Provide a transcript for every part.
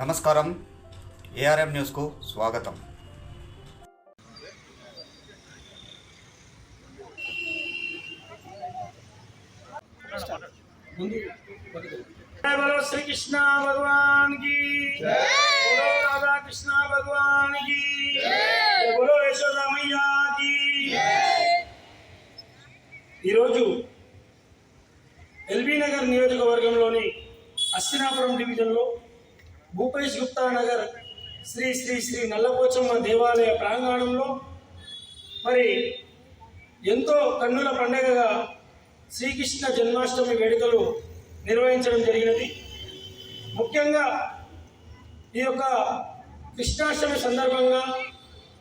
నమస్కారం, ఏఆర్ఎం న్యూస్కు స్వాగతం. श्री कृष्ण भगवान की बोलो, राधा कृष्ण भगवान की बोलो, यशोदा मैया की. ఈరోజు ఎల్బీ నగర్ నియోజకవర్గంలోని అస్తినాపురం డివిజన్లో భూపేష్ గుప్తా నగర్ శ్రీ శ్రీ శ్రీ నల్లపోచమ్మ దేవాలయ ప్రాంగణంలో మరి ఎంతో కన్నుల పండగగా శ్రీకృష్ణ జన్మాష్టమి వేడుకలు నిర్వహించడం జరిగినది. ముఖ్యంగా ఈ యొక్క కృష్ణాష్టమి సందర్భంగా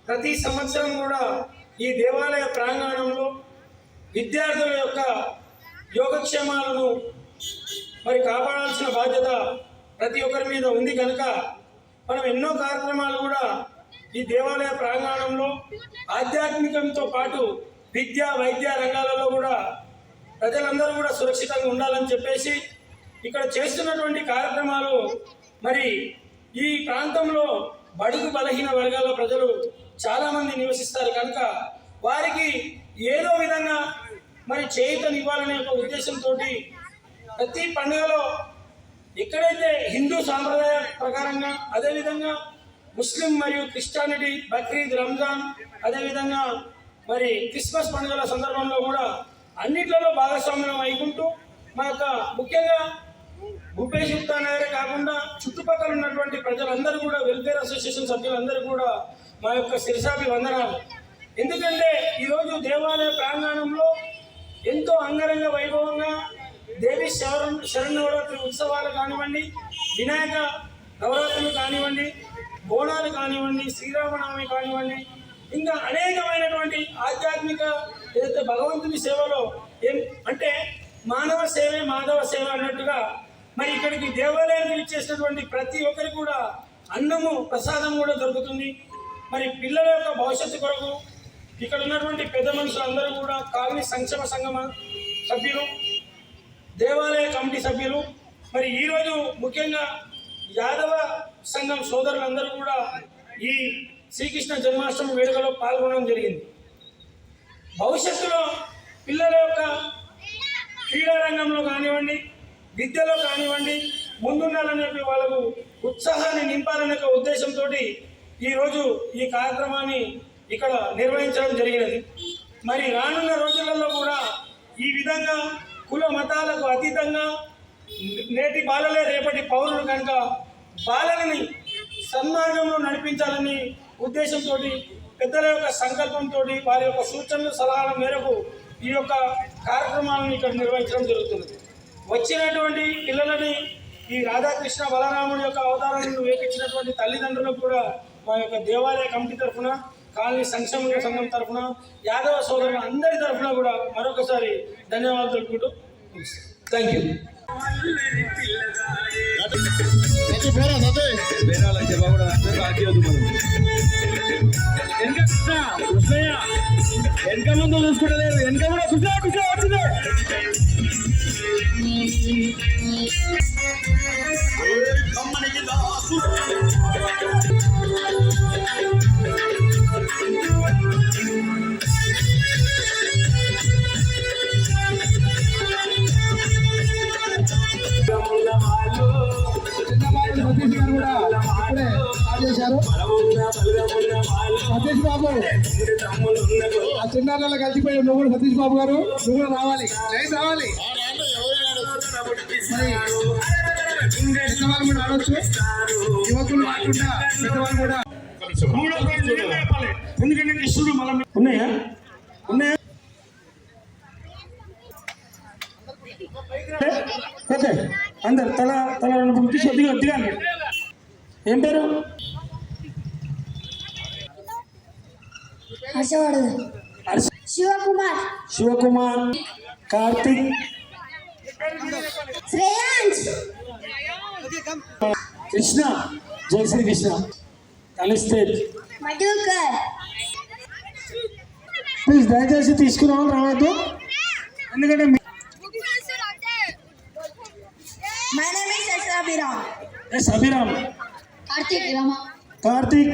ప్రతి సంవత్సరం కూడా ఈ దేవాలయ ప్రాంగణంలో విద్యార్థుల యొక్క యోగక్షేమాలను మరి కాపాడాల్సిన బాధ్యత ప్రతి ఒక్కరి మీద ఉంది కనుక మనం ఎన్నో కార్యక్రమాలు కూడా ఈ దేవాలయ ప్రాంగణంలో ఆధ్యాత్మికంతో పాటు విద్య వైద్య రంగాలలో కూడా ప్రజలందరూ కూడా సురక్షితంగా ఉండాలని చెప్పేసి ఇక్కడ చేస్తున్నటువంటి కార్యక్రమాలు మరి ఈ ప్రాంతంలో బడుగు బలహీన వర్గాల ప్రజలు చాలామంది నివసిస్తారు కనుక వారికి ఏదో విధంగా మరి చేయూతనివ్వాలనే ఒక ఉద్దేశంతో ప్రతి పండుగలో ఎక్కడైతే హిందూ సాంప్రదాయ ప్రకారంగా, అదేవిధంగా ముస్లిం మరియు క్రిస్టియానిటీ బక్రీద్, రంజాన్, అదేవిధంగా మరి క్రిస్మస్ పండుగల సందర్భంలో కూడా అన్నిట్లలో భాగస్వామ్యం అయికుంటూ మా యొక్క ముఖ్యంగా భూపేష్ గుప్తా నగరే కాకుండా చుట్టుపక్కల ఉన్నటువంటి ప్రజలందరూ కూడా, వెల్ఫేర్ అసోసియేషన్ సభ్యులందరూ కూడా మా యొక్క శిరసాభి వందనాలు. ఎందుకంటే ఈరోజు దేవాలయ ప్రాంగణంలో ఎంతో అంగరంగ వైభవంగా దేవి శరన్నవరాత్రి ఉత్సవాలు కానివ్వండి, వినాయక నవరాత్రులు కానివ్వండి, బోనాలు కానివ్వండి, శ్రీరామనవమి కానివ్వండి, ఇంకా అనేకమైనటువంటి ఆధ్యాత్మిక ఏదైతే భగవంతుని సేవలో అంటే మానవ సేవే మాధవ సేవ అన్నట్టుగా మరి ఇక్కడికి దేవాలయానికి ఇచ్చేసినటువంటి ప్రతి ఒక్కరికి కూడా అన్నము ప్రసాదం కూడా దొరుకుతుంది. మరి పిల్లల యొక్క భవిష్యత్తు కొరకు ఇక్కడ ఉన్నటువంటి పెద్ద మనుషులందరూ కూడా కాలనీ సంక్షేమ సంఘం సభ్యులు, దేవాలయ కమిటీ సభ్యులు, మరి ఈరోజు ముఖ్యంగా యాదవ సంఘం సోదరులందరూ కూడా ఈ శ్రీకృష్ణ జన్మాష్టమి వేడుకలో పాల్గొనడం జరిగింది. భవిష్యత్తులో పిల్లల యొక్క క్రీడా రంగంలో కానివ్వండి, విద్యలో కానివ్వండి ముందుండాలనే వాళ్ళకు ఉత్సాహాన్ని నింపాలనే ఉద్దేశంతో ఈరోజు ఈ కార్యక్రమాన్ని ఇక్కడ నిర్వహించడం జరిగినది. మరి రానున్న రోజులలో కూడా ఈ విధంగా కుల మతాలకు అతీతంగా నేటి బాలలే రేపటి పౌరులు కనుక బాలలని సన్మార్గంలో నడిపించాలని ఉద్దేశంతో పెద్దల యొక్క సంకల్పంతో వారి యొక్క సూచనలు సలహాల మేరకు ఈ యొక్క కార్యక్రమాలను ఇక్కడ నిర్వహించడం జరుగుతుంది. వచ్చినటువంటి పిల్లలని ఈ రాధాకృష్ణ బలరాముడి యొక్క అవతారాలను వేపించినటువంటి తల్లిదండ్రులకు కూడా మా యొక్క దేవాలయ కమిటీ తరఫున, కాలనీ సంక్షేమ సంఘం తరఫున, యాదవ సోదరుల అందరి తరఫున కూడా మరొకసారి ధన్యవాదాలు తెలుపుకుంటూ థ్యాంక్ యూ. వెనక ముందు చూసుకుంటలేదు, వెనక కూడా వచ్చింది. సతీష్ బాబు ఆ చిన్నారాలు కలిసిపోయావు. నువ్వు కూడా సతీష్ బాబు గారు, నువ్వు కూడా రావాలి, లైన్ రావాలి. పెద్దవాళ్ళు కూడా ఆడవచ్చు, యువకులు కాకుండా పెద్దవాళ్ళు కూడా. ఎందుకంటే కృష్ణుడు మళ్ళీ ఉన్నాయా ఓకే, అందరు తల తల దిగాలి. ఏం పేరు? శివకుమార్, కార్తిక్, శ్రేయాంశ్, కృష్ణ, జై శ్రీ కృష్ణ, కలిస్తే మధుకర్. ప్లీజ్ దయచేసి తీసుకున్నాం రావద్దు, ఎందుకంటే My name is Abiram. Abiram. Karthik Rama Karthik